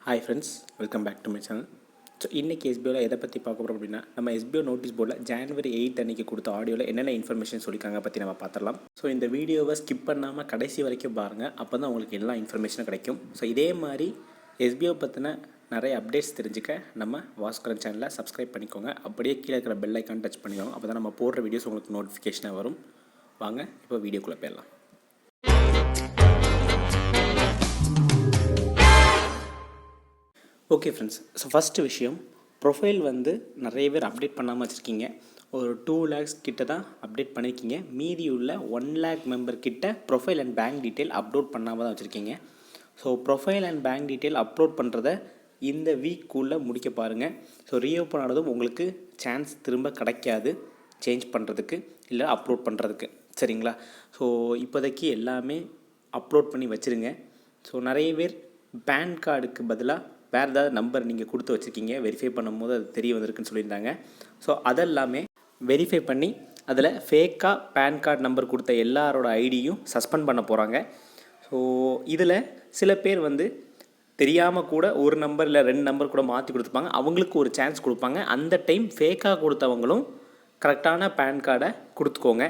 Hi friends, welcome back to my channel. So இன்றைக்கி எஸ்பிஓவில் எதை பற்றி பார்க்க போகிறோம் அப்படின்னா, நம்ம எஸ்பிஓ நோட்டீஸ் போர்டில் January 8 அன்றைக்கி கொடுத்த ஆடியோவில் என்னென்ன இன்ஃபர்மேஷன் சொல்லியிருக்காங்க பற்றி நம்ம பார்த்துடலாம். ஸோ இந்த வீடியோவை ஸ்கிப் பண்ணாமல் கடைசி வரைக்கும் பாருங்கள், அப்போ தான் உங்களுக்கு எல்லா இன்ஃபர்மேஷனும் கிடைக்கும். ஸோ இதே மாதிரி எஸ்பிஓ பற்றின நிறைய அப்டேட்ஸ் தெரிஞ்சுக்க நம்ம வாஸ்கரன் சேனலை சப்ஸ்கிரைப் பண்ணிக்கோங்க. அப்படியே கீழே இருக்கிற பெல் ஐக்கான் டச் பண்ணிக்கோங்க, அப்போ தான் நம்ம போடுற வீடியோஸ் உங்களுக்கு நோட்டிஃபிகேஷனாக வரும். வாங்க இப்போ வீடியோக்குள்ளே போயிடலாம். ஓகே ஃப்ரெண்ட்ஸ், ஸோ ஃபஸ்ட்டு விஷயம், ப்ரொஃபைல் நிறைய பேர் அப்டேட் பண்ணாமல் வச்சுருக்கீங்க. ஒரு 2 lakhs கிட்ட தான் அப்டேட் பண்ணியிருக்கீங்க. மீதி உள்ள 1 lakh மெம்பர் கிட்ட profile and bank detail upload பண்ணாமல் தான் வச்சுருக்கீங்க. So profile and bank detail upload பண்ணுறத இந்த வீக்குள்ளே முடிக்க பாருங்கள். ஸோ ரீஓப்பன் ஆனதும் உங்களுக்கு சான்ஸ் திரும்ப கிடைக்காது சேஞ்ச் பண்ணுறதுக்கு இல்லை அப்லோட் பண்ணுறதுக்கு, சரிங்களா? ஸோ இப்போதைக்கு எல்லாமே அப்லோட் பண்ணி வச்சுருங்க. ஸோ நிறைய பேர் பேன் கார்டுக்கு பதிலாக வேறு ஏதாவது நம்பர் நீங்கள் கொடுத்து வச்சுருக்கீங்க, வெரிஃபை பண்ணும்போது அது தெரிய வந்திருக்குன்னு சொல்லியிருந்தாங்க. ஸோ அதெல்லாமே வெரிஃபை பண்ணி அதில் ஃபேக்காக பேன் கார்டு நம்பர் கொடுத்த எல்லாரோட ஐடியும் சஸ்பெண்ட் பண்ண போகிறாங்க. ஸோ இதில் சில பேர் தெரியாமல் கூட ஒரு நம்பர் இல்லை 2 நம்பர் கூட மாற்றி கொடுத்துருப்பாங்க. அவங்களுக்கு ஒரு சான்ஸ் கொடுப்பாங்க. அந்த டைம் ஃபேக்காக கொடுத்தவங்களும் கரெக்டான பேன் கார்டை கொடுத்துக்கோங்க.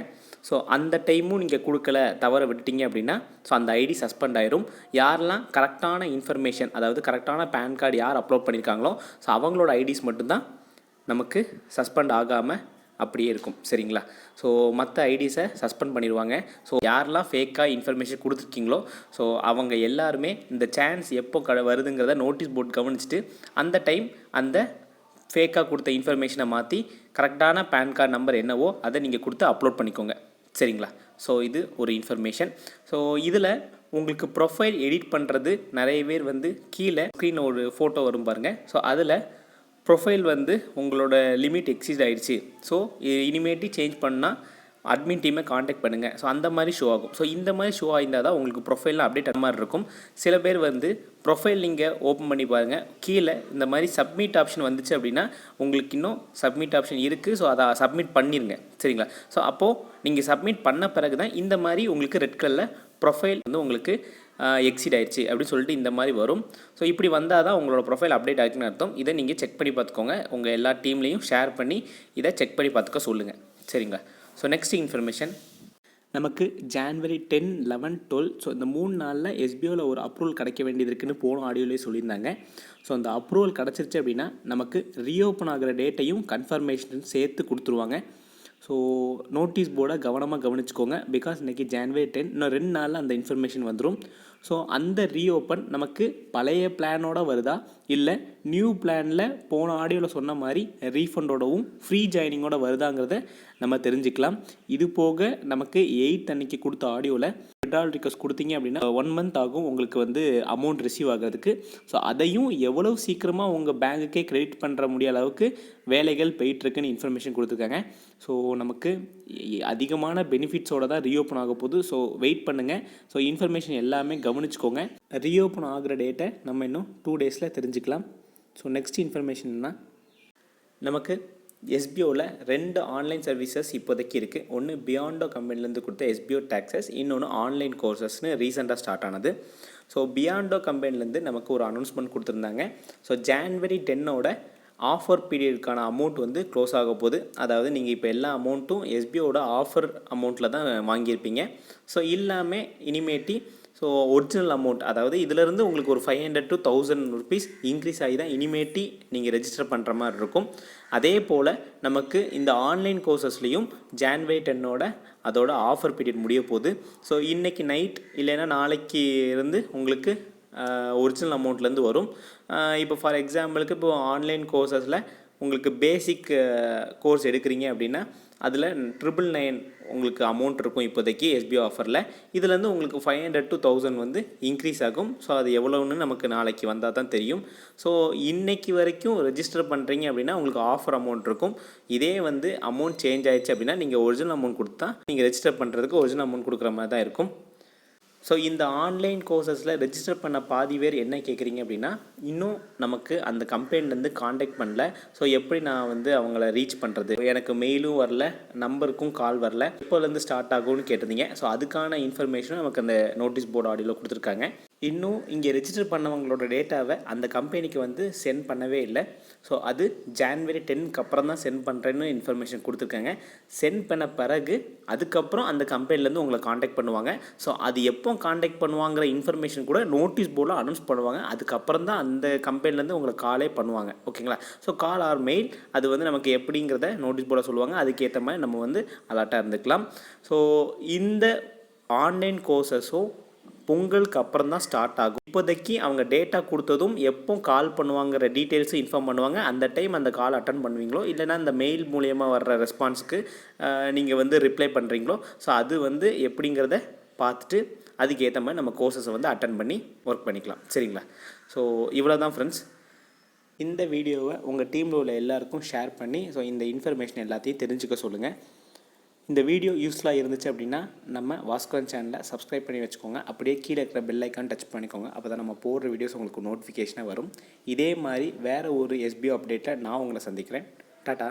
ஸோ அந்த டைமும் நீங்கள் கொடுக்கல, தவற விட்டுட்டீங்க அப்படின்னா ஸோ அந்த ஐடி சஸ்பெண்ட் ஆயிரும். யாரெல்லாம் கரெக்டான இன்ஃபர்மேஷன், அதாவது கரெக்டான பேன் கார்டு யார் அப்லோட் பண்ணியிருக்காங்களோ ஸோ அவங்களோட ஐடிஸ் மட்டும்தான் நமக்கு சஸ்பெண்ட் ஆகாமல் அப்படியே இருக்கும், சரிங்களா? ஸோ மற்ற ஐடிஸை சஸ்பெண்ட் பண்ணிடுவாங்க. ஸோ யாரெல்லாம் ஃபேக்காக இன்ஃபர்மேஷன் கொடுத்துருக்கீங்களோ ஸோ அவங்க எல்லாருமே இந்த சான்ஸ் எப்போ வருதுங்கிறத நோட்டீஸ் போர்டு கவனிச்சுட்டு அந்த டைம் அந்த ஃபேக்காக கொடுத்த இன்ஃபர்மேஷனை மாற்றி கரெக்டான பேன் கார்டு நம்பர் என்னவோ அதை நீங்கள் கொடுத்து அப்லோட் பண்ணிக்கோங்க, சரிங்களா? ஸோ இது ஒரு இன்ஃபர்மேஷன். ஸோ இதில் உங்களுக்கு ப்ரொஃபைல் எடிட் பண்ணுறது நிறைய பேர் கீழே ஸ்க்ரீனில் ஒரு ஃபோட்டோ வரும் பாருங்கள். ஸோ அதில் ப்ரொஃபைல் உங்களோட லிமிட் எக்ஸீட் ஆகிடுச்சு, ஸோ இனிமேட்டு சேஞ்ச் பண்ணால் அட்மின் டீமை காண்டாக்ட் பண்ணுங்கள். ஸோ அந்த மாதிரி ஷோ ஆகும். ஸோ இந்த மாதிரி ஷோ ஆகிருந்தால் தான் உங்களுக்கு ப்ரொஃபைலில் அப்டேட் அந்த மாதிரி இருக்கும். சில பேர் ப்ரொஃபைல் நீங்கள் ஓப்பன் பண்ணி பாருங்கள், கீழே இந்த மாதிரி சப்மிட் ஆப்ஷன் வந்துச்சு அப்படின்னா உங்களுக்கு இன்னும் சப்மிட் ஆப்ஷன் இருக்குது. ஸோ அதை சப்மிட் பண்ணிடுங்க, சரிங்களா? ஸோ அப்போது நீங்கள் சப்மிட் பண்ண பிறகு தான் இந்த மாதிரி உங்களுக்கு ரெட் கலரில் ப்ரொஃபைல் உங்களுக்கு எக்ஸிட் ஆயிடுச்சு அப்படின்னு சொல்லிட்டு இந்த மாதிரி வரும். ஸோ இப்படி வந்தால் தான் உங்களோட ப்ரொஃபைல் அப்டேட் ஆகிடுச்சுன்னு அர்த்தம். இதை நீங்கள் செக் பண்ணி பார்த்துக்கோங்க. உங்கள் எல்லா டீம்லேயும் ஷேர் பண்ணி இதை செக் பண்ணி பார்த்துக்க சொல்லுங்கள், சரிங்களா? ஸோ நெக்ஸ்ட் இன்ஃபர்மேஷன், நமக்கு January 10, 11, 12 ஸோ இந்த 3 நாளில் எஸ்பிஓவில் ஒரு அப்ரூவல் கிடைக்க வேண்டியது இருக்குன்னு போன ஆடியோலேயே சொல்லியிருந்தாங்க. ஸோ அந்த அப்ரூவல் கிடச்சிருச்சு அப்படின்னா நமக்கு ரீஓப்பன் ஆகிற டேட்டையும் கன்ஃபர்மேஷன் சேர்த்து கொடுத்துருவாங்க. ஸோ நோட்டீஸ் போர்டை கவனமாக கவனிச்சுக்கோங்க. பிகாஸ் இன்றைக்கி January 10, இன்னும் 2 நாளில் அந்த இன்ஃபர்மேஷன் வந்துடும். ஸோ அந்த ரீஓப்பன் நமக்கு பழைய பிளானோட வருதா இல்லை நியூ பிளானில் போன ஆடியோவில் சொன்ன மாதிரி ரீஃபண்டோடவும் ஃப்ரீ ஜாயினிங்கோட வருதாங்கிறத நம்ம தெரிஞ்சுக்கலாம். இது போக நமக்கு 8 அன்னைக்கு கொடுத்த ஆடியோவில் விட்ரால் ரிக்வெஸ்ட் கொடுத்தீங்க அப்படின்னா 1 month ஆகும் உங்களுக்கு அமௌண்ட் ரிசீவ் ஆகிறதுக்கு. ஸோ அதையும் எவ்வளவு சீக்கிரமாக உங்கள் பேங்குக்கே கிரெடிட் பண்ணுற முடியாத அளவுக்கு வேலைகள் போயிட்டுருக்குன்னு இன்ஃபர்மேஷன் கொடுத்துருக்காங்க. ஸோ நமக்கு அதிகமான பெனிஃபிட்ஸோடு தான் ரீஓப்பன் ஆக போகுது. ஸோ வெயிட் பண்ணுங்கள். ஸோ இன்ஃபர்மேஷன் எல்லாமே கவனிச்சுக்கோங்க. ரீஓப்பன் ஆகிற டேட்டை நம்ம இன்னும் 2 daysல தெரிஞ்சுக்கலாம். ஸோ நெக்ஸ்ட் இன்ஃபர்மேஷன்னா, நமக்கு எஸ்பிஓவில் 2 ஆன்லைன் சர்வீசஸ் இப்போதைக்கு இருக்குது. ஒன்று பியாண்டோ கம்பெனிலேருந்து கொடுத்த எஸ்பிஓ டாக்ஸஸ், இன்னொன்று ஆன்லைன் கோர்சஸ்னு ரீசெண்டாக ஸ்டார்ட் ஆனது. ஸோ பியாண்டோ கம்பெனிலேருந்து நமக்கு ஒரு அனௌன்ஸ்மெண்ட் கொடுத்துருந்தாங்க. ஸோ January 10 ஆஃபர் பீரியடுக்கான அமௌண்ட் க்ளோஸ் ஆக போகுது. அதாவது நீங்கள் இப்போ எல்லா அமௌண்ட்டும் எஸ்பிஓட ஆஃபர் அமௌண்ட்டில் தான் வாங்கியிருப்பீங்க. ஸோ இல்லாமல் இனிமேட்டி ஸோ ஒரிஜினல் அமௌண்ட், அதாவது இதிலேருந்து உங்களுக்கு ஒரு 500 to 1000 rupees இன்க்ரீஸ் ஆகி தான் இனிமேட்டி நீங்கள் ரெஜிஸ்டர் பண்ணுற மாதிரி இருக்கும். அதே போல் நமக்கு இந்த ஆன்லைன் கோர்சஸ்லேயும் January 10 அதோட ஆஃபர் பீரியட் முடிய போகுது. ஸோ இன்றைக்கி நைட் இல்லைன்னா நாளைக்கு இருந்து உங்களுக்கு ஒரிஜினல் அமௌண்ட்லேருந்து வரும். இப்போ ஃபார் எக்ஸாம்பிளுக்கு இப்போ ஆன்லைன் கோர்சஸில் உங்களுக்கு பேசிக் கோர்ஸ் எடுக்கிறீங்க அப்படின்னா அதில் 999 உங்களுக்கு அமௌண்ட் இருக்கும் இப்போதைக்கு எஸ்பிஓ ஆஃபரில். இதுலேருந்து உங்களுக்கு 500 to 1000 இன்க்ரீஸ் ஆகும். ஸோ அது எவ்வளோன்னு நமக்கு நாளைக்கு வந்தால் தான் தெரியும். ஸோ இன்றைக்கி வரைக்கும் ரெஜிஸ்டர் பண்ணுறீங்க அப்படின்னா உங்களுக்கு ஆஃபர் அமௌண்ட் இருக்கும். இதே அமௌண்ட் சேஞ்ச் ஆகிடுச்சு அப்படின்னா நீங்கள் ஒரிஜினல் அமௌண்ட் கொடுத்தா நீங்கள் ரெஜிஸ்டர் பண்ணுறதுக்கு ஒரிஜினல் அமௌண்ட் கொடுக்குற மாதிரி தான் இருக்கும். ஸோ இந்த ஆன்லைன் கோர்சஸில் ரெஜிஸ்டர் பண்ண பாதி பேர் என்ன கேட்குறீங்க அப்படின்னா, இன்னும் நமக்கு அந்த கம்பெனிலேருந்து காண்டாக்ட் பண்ணல. ஸோ எப்படி நான் அவங்கள ரீச் பண்ணுறது, எனக்கு மெயிலும் வரல, நம்பருக்கும் கால் வரல, இப்போலேருந்து ஸ்டார்ட் ஆகும்னு கேட்டிருந்தீங்க. ஸோ அதுக்கான இன்ஃபர்மேஷனும் நமக்கு அந்த நோட்டீஸ் போர்டு ஆடியோவில் கொடுத்துருக்காங்க. இன்னும் இங்கே ரெஜிஸ்டர் பண்ணவங்களோட டேட்டாவை அந்த கம்பெனிக்கு வந்து சென்ட் பண்ணவே இல்லை. ஸோ அது ஜான்வரி 10க்கு அப்புறம் தான் சென்ட் பண்ணுறேன்னு இன்ஃபர்மேஷன் கொடுத்துருக்காங்க. சென்ட் பண்ண பிறகு அதுக்கப்புறம் அந்த கம்பெனிலேருந்து உங்களை காண்டாக்ட் பண்ணுவாங்க. ஸோ அது எப்போ காண்டாக்ட் பண்ணுவாங்கிற இன்ஃபர்மேஷன் கூட நோட்டீஸ் போர்டில் அனௌன்ஸ் பண்ணுவாங்க. அதுக்கப்புறம் தான் அந்த கம்பெனிலேருந்து உங்களை காலே பண்ணுவாங்க. ஓகேங்களா? ஸோ கால் ஆர் மெயில் அது வந்து நமக்கு எப்படிங்கிறத நோட்டீஸ் போர்டில் சொல்லுவாங்க. அதுக்கேற்ற மாதிரி நம்ம வந்து அலர்ட்டாக இருந்துக்கலாம். ஸோ இந்த ஆன்லைன் கோர்சஸும் பொங்கலுக்கு அப்புறம் தான் ஸ்டார்ட் ஆகும். இப்போதைக்கு அவங்க டேட்டா கொடுத்ததும் எப்போ கால் பண்ணுவாங்கிற டீட்டெயில்ஸும் இன்ஃபார்ம் பண்ணுவாங்க. அந்த டைம் அந்த கால் அட்டன் பண்ணுவீங்களோ இல்லைனா இந்த மெயில் மூலயமா வர்ற ரெஸ்பான்ஸுக்கு நீங்கள் வந்து ரிப்ளை பண்ணுறீங்களோ, ஸோ அது வந்து எப்படிங்கிறத பார்த்துட்டு அதுக்கேற்ற மாதிரி நம்ம கோர்சஸை வந்து அட்டன் பண்ணி ஒர்க் பண்ணிக்கலாம். சரிங்களா? ஸோ இவ்வளோ தான் ஃப்ரெண்ட்ஸ். இந்த வீடியோவை உங்கள் டீமில் உள்ள எல்லாருக்கும் ஷேர் பண்ணி ஸோ இந்த இன்ஃபர்மேஷன் எல்லாத்தையும் தெரிஞ்சுக்க சொல்லுங்கள். இந்த வீடியோ யூஸ்ஃபுல்லாக இருந்துச்சு அப்படின்னா நம்ம வாஸ்கரன் சேனலை சப்ஸ்கிரைப் பண்ணி வச்சுக்கோங்க. அப்படியே கீழே இருக்கிற பெல் ஐக்கான் டச் பண்ணிக்கோங்க. அப்போ தான் நம்ம போடுற வீடியோஸ் உங்களுக்கு நோட்டிஃபிகேஷனாக வரும். இதே மாதிரி வேறு ஒரு SBO அப்டேட்டில் நான் உங்களை சந்திக்கிறேன். டாட்டா.